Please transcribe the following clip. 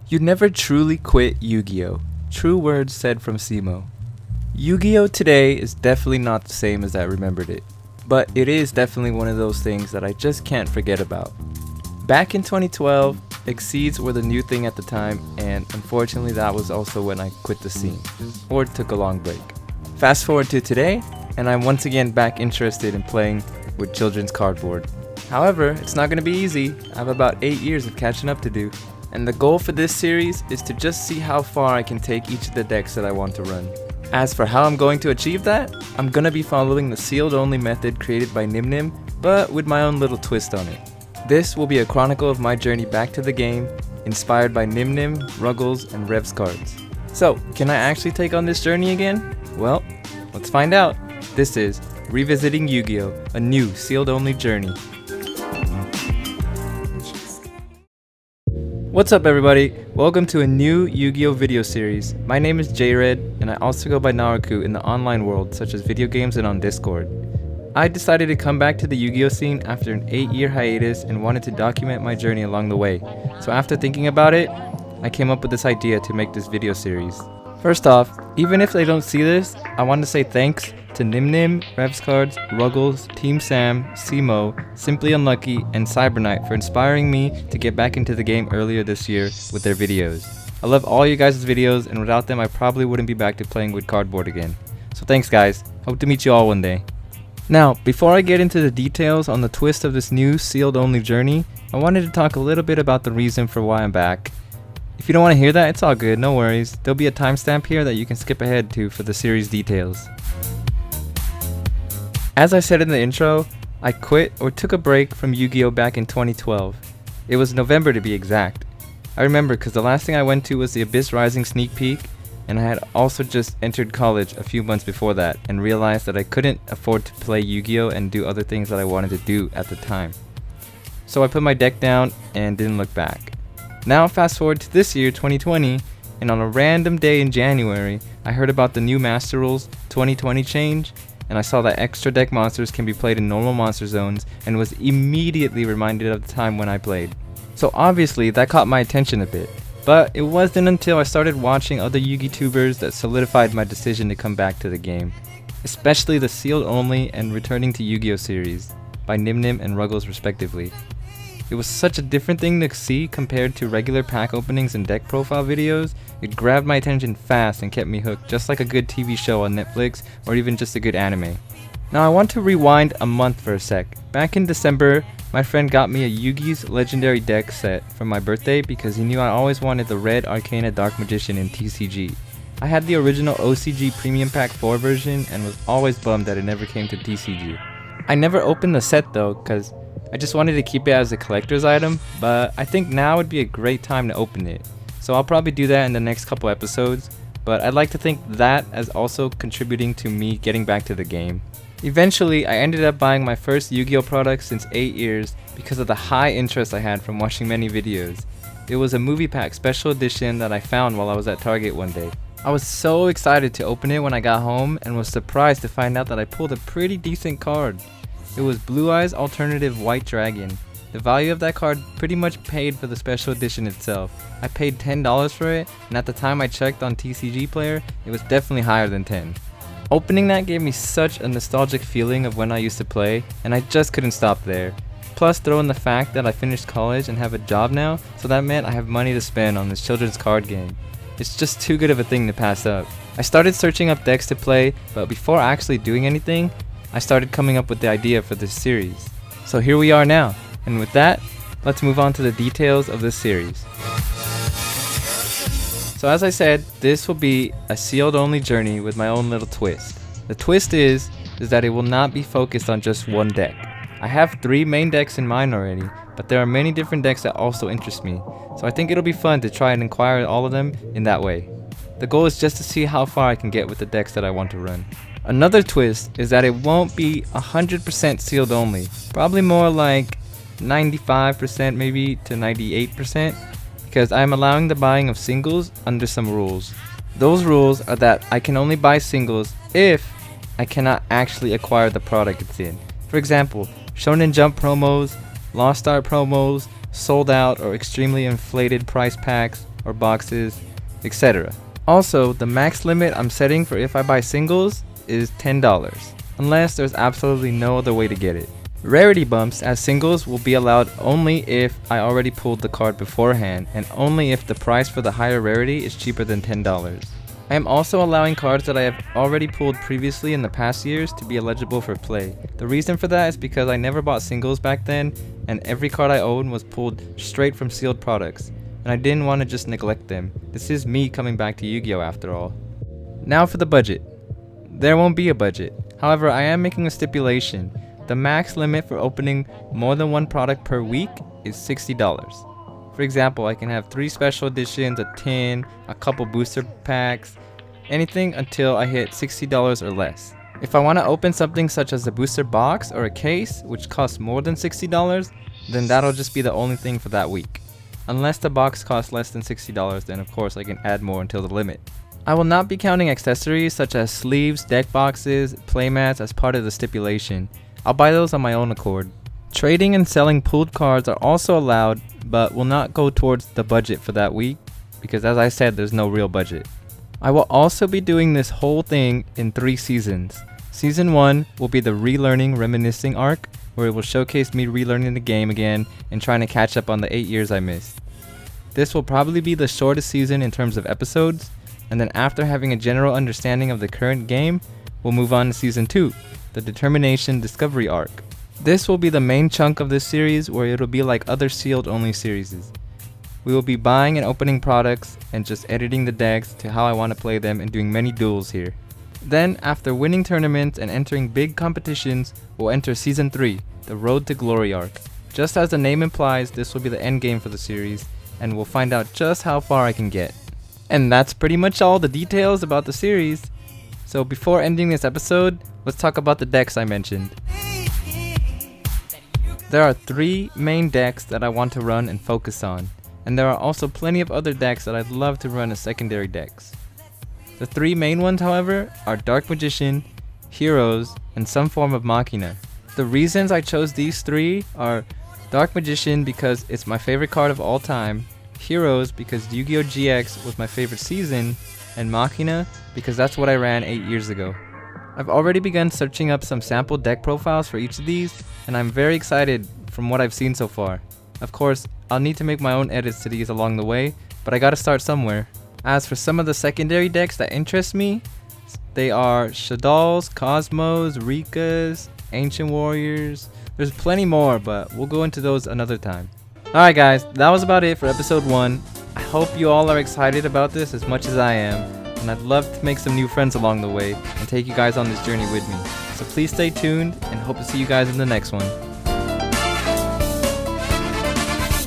You never truly quit Yu-Gi-Oh! True words said from Cimooo. Yu-Gi-Oh! Today is definitely not the same as I remembered it, but it is definitely one of those things that I just can't forget about. Back in 2012, Exceeds were the new thing at the time, and unfortunately that was also when I quit the scene, or took a long break. Fast forward to today, and I'm once again back interested in playing with children's cardboard. However, it's not going to be easy. I have about 8 years of catching up to do. And the goal for this series is to just see how far I can take each of the decks that I want to run. As for how I'm going to achieve that, I'm going to be following the sealed only method created by Nyhmnim, but with my own little twist on it. This will be a chronicle of my journey back to the game, inspired by Nyhmnim, Ruggles, and Rev's cards. So, can I actually take on this journey again? Well, let's find out. This is Revisiting Yu-Gi-Oh! A new sealed only journey. What's up everybody, welcome to a new Yu-Gi-Oh! Video series. My name is Jayred, and I also go by Naruku in the online world such as video games and on Discord. I decided to come back to the Yu-Gi-Oh! Scene after an 8-year hiatus and wanted to document my journey along the way. So after thinking about it, I came up with this idea to make this video series. First off, even if they don't see this, I want to say thanks to Nyhmnim, Rev's Cards, Ruggles, Team Sam, Cimooo, Simply Unlucky, and Cyberknight for inspiring me to get back into the game earlier this year with their videos. I love all you guys' videos, and without them I probably wouldn't be back to playing with cardboard again. So thanks guys, hope to meet you all one day. Now, before I get into the details on the twist of this new sealed only journey, I wanted to talk a little bit about the reason for why I'm back. If you don't want to hear that, it's all good, no worries. There'll be a timestamp here that you can skip ahead to for the series details. As I said in the intro, I quit or took a break from Yu-Gi-Oh! Back in 2012. It was November to be exact. I remember because the last thing I went to was the Abyss Rising sneak peek, and I had also just entered college a few months before that and realized that I couldn't afford to play Yu-Gi-Oh! And do other things that I wanted to do at the time. So I put my deck down and didn't look back. Now fast forward to this year, 2020, and on a random day in January, I heard about the new Master Rules 2020 change, and I saw that extra deck monsters can be played in normal monster zones, and was immediately reminded of the time when I played. So obviously that caught my attention a bit, but it wasn't until I started watching other Yu-Gi tubers that solidified my decision to come back to the game, especially the sealed only and returning to Yu-Gi-Oh! Series by Nyhmnim and Ruggles respectively. It was such a different thing to see compared to regular pack openings and deck profile videos. It grabbed my attention fast and kept me hooked, just like a good TV show on Netflix or even just a good anime. Now I want to rewind a month for a sec. Back in December, my friend got me a Yugi's Legendary deck set for my birthday because he knew I always wanted the Red Arcana Dark Magician in TCG. I had the original OCG Premium Pack 4 version and was always bummed that it never came to TCG. I never opened the set though, cause I just wanted to keep it as a collector's item, but I think now would be a great time to open it. So I'll probably do that in the next couple episodes, but I'd like to think that as also contributing to me getting back to the game. Eventually, I ended up buying my first Yu-Gi-Oh! Product since 8 years because of the high interest I had from watching many videos. It was a movie pack special edition that I found while I was at Target one day. I was so excited to open it when I got home and was surprised to find out that I pulled a pretty decent card. It was Blue Eyes Alternative White Dragon. The value of that card pretty much paid for the special edition itself. I paid $10 for it, and at the time I checked on TCG Player, it was definitely higher than 10. Opening that gave me such a nostalgic feeling of when I used to play, and I just couldn't stop there. Plus throw in the fact that I finished college and have a job now, so that meant I have money to spend on this children's card game. It's just too good of a thing to pass up. I started searching up decks to play, but before actually doing anything, I started coming up with the idea for this series. So here we are now, and with that, let's move on to the details of this series. So as I said, this will be a sealed only journey with my own little twist. The twist is that it will not be focused on just one deck. I have 3 main decks in mind already, but there are many different decks that also interest me, so I think it'll be fun to try and inquire all of them in that way. The goal is just to see how far I can get with the decks that I want to run. Another twist is that it won't be 100% sealed only, probably more like 95% maybe to 98%, because I'm allowing the buying of singles under some rules. Those rules are that I can only buy singles if I cannot actually acquire the product it's in. For example, Shonen Jump promos, Lost Star promos, sold out or extremely inflated price packs, or boxes, etc. Also, the max limit I'm setting for if I buy singles is $10, unless there's absolutely no other way to get it. Rarity bumps as singles will be allowed only if I already pulled the card beforehand, and only if the price for the higher rarity is cheaper than $10. I am also allowing cards that I have already pulled previously in the past years to be eligible for play. The reason for that is because I never bought singles back then, and every card I owned was pulled straight from sealed products, and I didn't want to just neglect them. This is me coming back to Yu-Gi-Oh after all. Now for the budget. There won't be a budget. However, I am making a stipulation. The max limit for opening more than one product per week is $60. For example, I can have 3 special editions, a tin, a couple booster packs, anything until I hit $60 or less. If I want to open something such as a booster box or a case, which costs more than $60, then that'll just be the only thing for that week. Unless the box costs less than $60, then of course I can add more until the limit. I will not be counting accessories such as sleeves, deck boxes, playmats as part of the stipulation. I'll buy those on my own accord. Trading and selling pooled cards are also allowed, but will not go towards the budget for that week, because as I said, there's no real budget. I will also be doing this whole thing in 3 seasons. Season 1 will be the relearning reminiscing arc, where it will showcase me relearning the game again and trying to catch up on the 8 years I missed. This will probably be the shortest season in terms of episodes, and then after having a general understanding of the current game, we'll move on to Season 2, the Determination Discovery arc. This will be the main chunk of this series, where it'll be like other sealed only series. We will be buying and opening products and just editing the decks to how I want to play them and doing many duels here. Then, after winning tournaments and entering big competitions, we'll enter Season 3, the Road to Glory arc. Just as the name implies, this will be the end game for the series, and we'll find out just how far I can get. And that's pretty much all the details about the series. So before ending this episode, let's talk about the decks I mentioned. There are 3 main decks that I want to run and focus on, and there are also plenty of other decks that I'd love to run as secondary decks. The 3 main ones, however, are Dark Magician, Heroes, and some form of Machina. The reasons I chose these 3 are Dark Magician because it's my favorite card of all time, Heroes because Yu-Gi-Oh! GX was my favorite season, and Machina because that's what I ran 8 years ago. I've already begun searching up some sample deck profiles for each of these, and I'm very excited from what I've seen so far. Of course, I'll need to make my own edits to these along the way, but I gotta start somewhere. As for some of the secondary decks that interest me, they are Shaddoll's, Cosmos, Rika's, Ancient Warriors. There's plenty more, but we'll go into those another time. Alright guys, that was about it for episode 1. I hope you all are excited about this as much as I am, and I'd love to make some new friends along the way and take you guys on this journey with me. So please stay tuned and hope to see you guys in the next one.